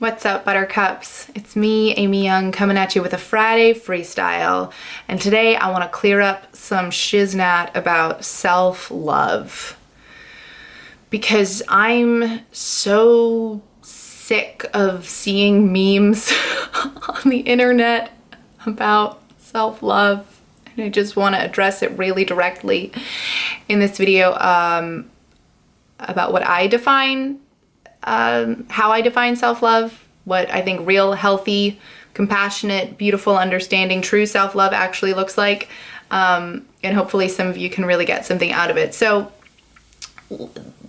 What's up, Buttercups? It's me, Amy Young, coming at you with a Friday freestyle. And today I want to clear up some shiznat about self-love. Because I'm so sick of seeing memes on the internet about self-love. And I just want to address it really directly in this video about what I define how I define self-love, what I think real, healthy, compassionate, beautiful, understanding, true self-love actually looks like. And hopefully some of you can really get something out of it. So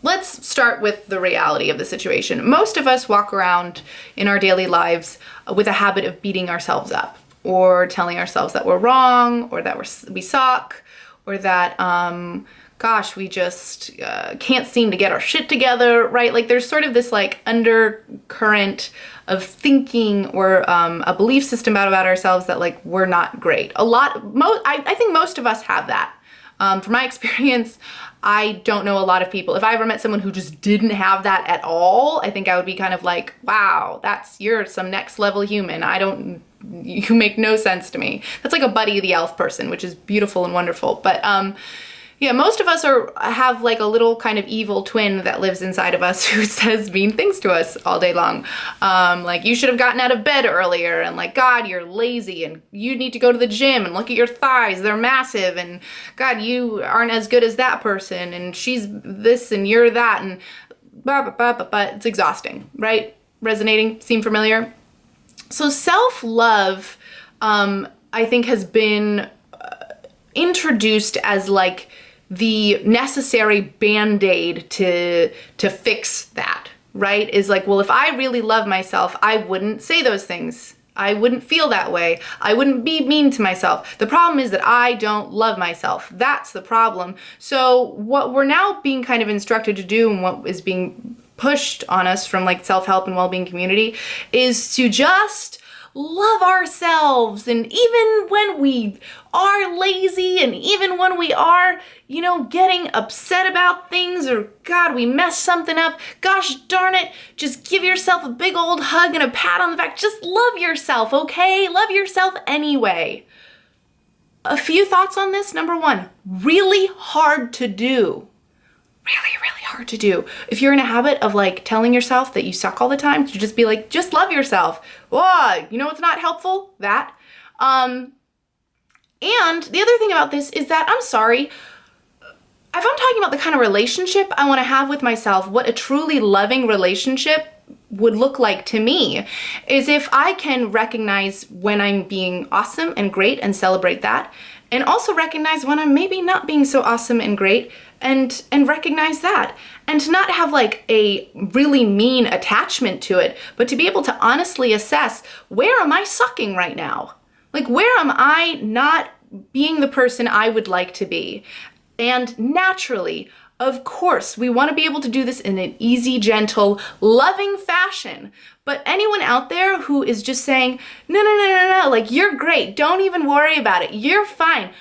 let's start with the reality of the situation. Most of us walk around in our daily lives with a habit of beating ourselves up, or telling ourselves that we're wrong, or that we suck, or that gosh, we just can't seem to get our shit together, right? Like there's sort of this like undercurrent of thinking or a belief system about ourselves that like we're not great. I think most of us have that. From my experience, I don't know a lot of people. If I ever met someone who just didn't have that at all, I think I would be kind of like, wow, you're some next level human. You make no sense to me. That's like a Buddy the Elf person, which is beautiful and wonderful. But yeah, most of us have like a little kind of evil twin that lives inside of us who says mean things to us all day long. Like, you should have gotten out of bed earlier, and like, God, you're lazy, and you need to go to the gym, and look at your thighs, they're massive, and God, you aren't as good as that person, and she's this and you're that, and blah, blah, blah, blah, blah. It's exhausting, right? Resonating? Seem familiar? So self-love, I think, has been introduced as like the necessary band-aid to fix that, right? Is like, well, if I really love myself, I wouldn't say those things. I wouldn't feel that way. I wouldn't be mean to myself. The problem is that I don't love myself. That's the problem. So what we're now being kind of instructed to do, and what is being pushed on us from like self-help and well-being community, is to just love ourselves. And even when we are lazy, and even when we are, getting upset about things, or God, we messed something up, gosh darn it, just give yourself a big old hug and a pat on the back. Just love yourself, okay? Love yourself anyway. A few thoughts on this. Number one, really hard to do. Really, really hard to do. If you're in a habit of like telling yourself that you suck all the time, to just be like, just love yourself. Whoa, what's not helpful? That. And the other thing about this is that, I'm sorry, if I'm talking about the kind of relationship I want to have with myself, what a truly loving relationship would look like to me is if I can recognize when I'm being awesome and great and celebrate that, and also recognize when I'm maybe not being so awesome and great and recognize that, and to not have like a really mean attachment to it, but to be able to honestly assess, where am I sucking right now? Like, where am I not being the person I would like to be? And naturally, of course, we want to be able to do this in an easy, gentle, loving fashion. But anyone out there who is just saying, no, like, you're great, don't even worry about it, you're fine.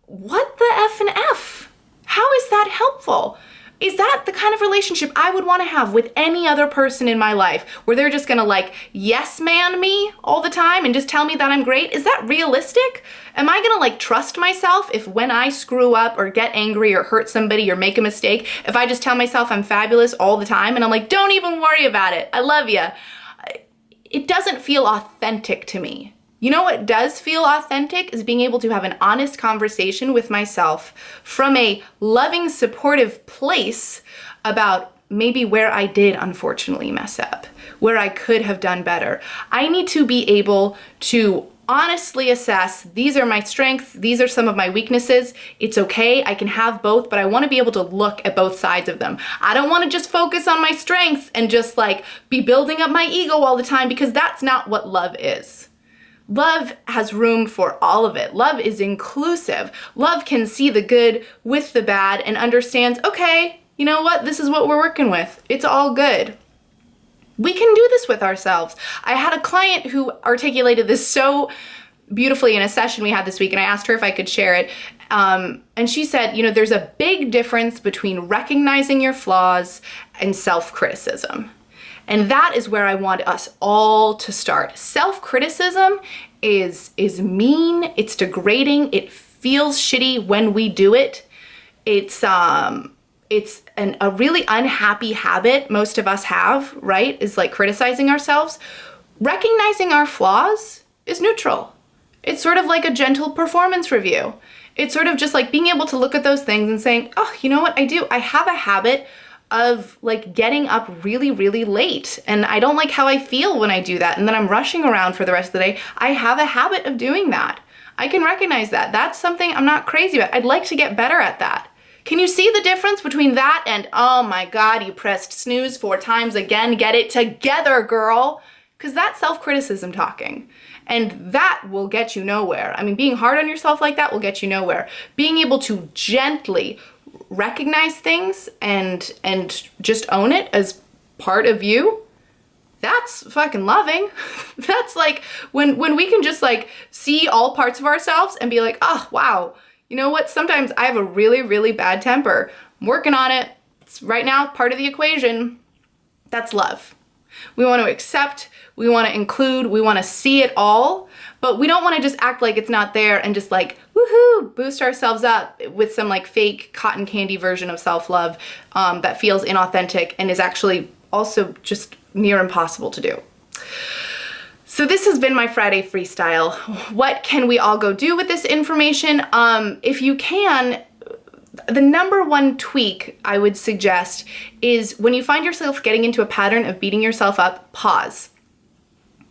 What the F and F? How is that helpful? Is that the kind of relationship I would want to have with any other person in my life, where they're just gonna like yes man me all the time and just tell me that I'm great? Is that realistic? Am I gonna like trust myself if when I screw up or get angry or hurt somebody or make a mistake, if I just tell myself I'm fabulous all the time and I'm like, don't even worry about it, I love you? It doesn't feel authentic to me. You know what does feel authentic is being able to have an honest conversation with myself from a loving, supportive place about maybe where I did unfortunately mess up, where I could have done better. I need to be able to honestly assess, these are my strengths, these are some of my weaknesses. It's okay, I can have both, but I want to be able to look at both sides of them. I don't want to just focus on my strengths and just like be building up my ego all the time, because that's not what love is. Love has room for all of it. Love is inclusive. Love can see the good with the bad and understands, okay, you know what? This is what we're working with. It's all good. We can do this with ourselves. I had a client who articulated this so beautifully in a session we had this week, and I asked her if I could share it. And she said, there's a big difference between recognizing your flaws and self-criticism. And that is where I want us all to start. Self-criticism is mean, it's degrading, it feels shitty when we do it. It's a really unhappy habit most of us have, right? Is like criticizing ourselves. Recognizing our flaws is neutral. It's sort of like a gentle performance review. It's sort of just like being able to look at those things and saying, oh, you know what I do? I have a habit of like getting up really, really late. And I don't like how I feel when I do that. And then I'm rushing around for the rest of the day. I have a habit of doing that. I can recognize that. That's something I'm not crazy about. I'd like to get better at that. Can you see the difference between that and, oh my God, you pressed snooze 4 times again, get it together, girl? Because that's self-criticism talking. And that will get you nowhere. I mean, being hard on yourself like that will get you nowhere. Being able to gently recognize things and just own it as part of you, that's fucking loving. That's like when we can just like see all parts of ourselves and be like, oh, wow, you know what? Sometimes I have a really, really bad temper. I'm working on it. It's right now part of the equation. That's love. We want to accept, we want to include, we want to see it all, but we don't want to just act like it's not there and just like, woohoo, boost ourselves up with some like fake cotton candy version of self-love that feels inauthentic and is actually also just near impossible to do. So this has been my Friday freestyle. What can we all go do with this information? If you can, the number one tweak I would suggest is when you find yourself getting into a pattern of beating yourself up, pause.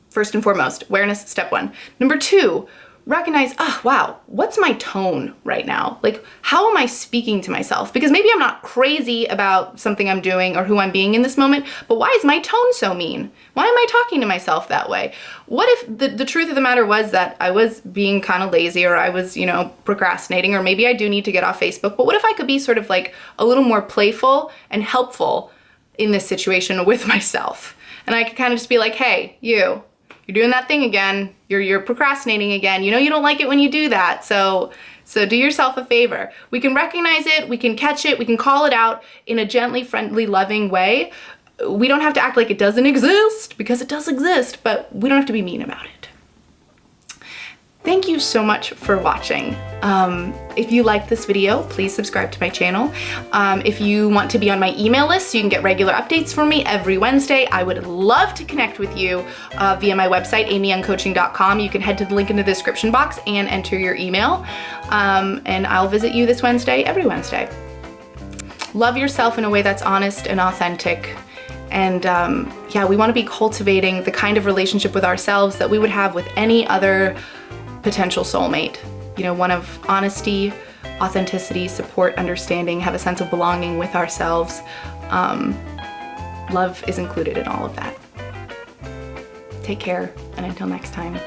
First and foremost, awareness, step 1. Number 2, recognize, oh, wow, what's my tone right now? Like, how am I speaking to myself? Because maybe I'm not crazy about something I'm doing or who I'm being in this moment, but why is my tone so mean? Why am I talking to myself that way? What if the truth of the matter was that I was being kind of lazy, or I was, you know, procrastinating, or maybe I do need to get off Facebook, but what if I could be sort of like a little more playful and helpful in this situation with myself? And I could kind of just be like, hey, you're doing that thing again. You're procrastinating again. You know you don't like it when you do that. So do yourself a favor. We can recognize it, we can catch it, we can call it out in a gently, friendly, loving way. We don't have to act like it doesn't exist, because it does exist, but we don't have to be mean about it. Thank you so much for watching. If you like this video, please subscribe to my channel. If you want to be on my email list so you can get regular updates from me every Wednesday, I would love to connect with you via my website, amyyoungcoaching.com. You can head to the link in the description box and enter your email, and I'll visit you this Wednesday, every Wednesday. Love yourself in a way that's honest and authentic. And yeah, we want to be cultivating the kind of relationship with ourselves that we would have with any other potential soulmate. You know, one of honesty, authenticity, support, understanding, have a sense of belonging with ourselves. Love is included in all of that. Take care, and until next time,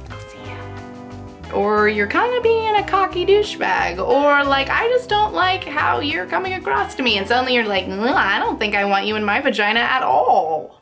I'll see ya. Or you're kind of being a cocky douchebag, or like, I just don't like how you're coming across to me, and suddenly you're like, I don't think I want you in my vagina at all.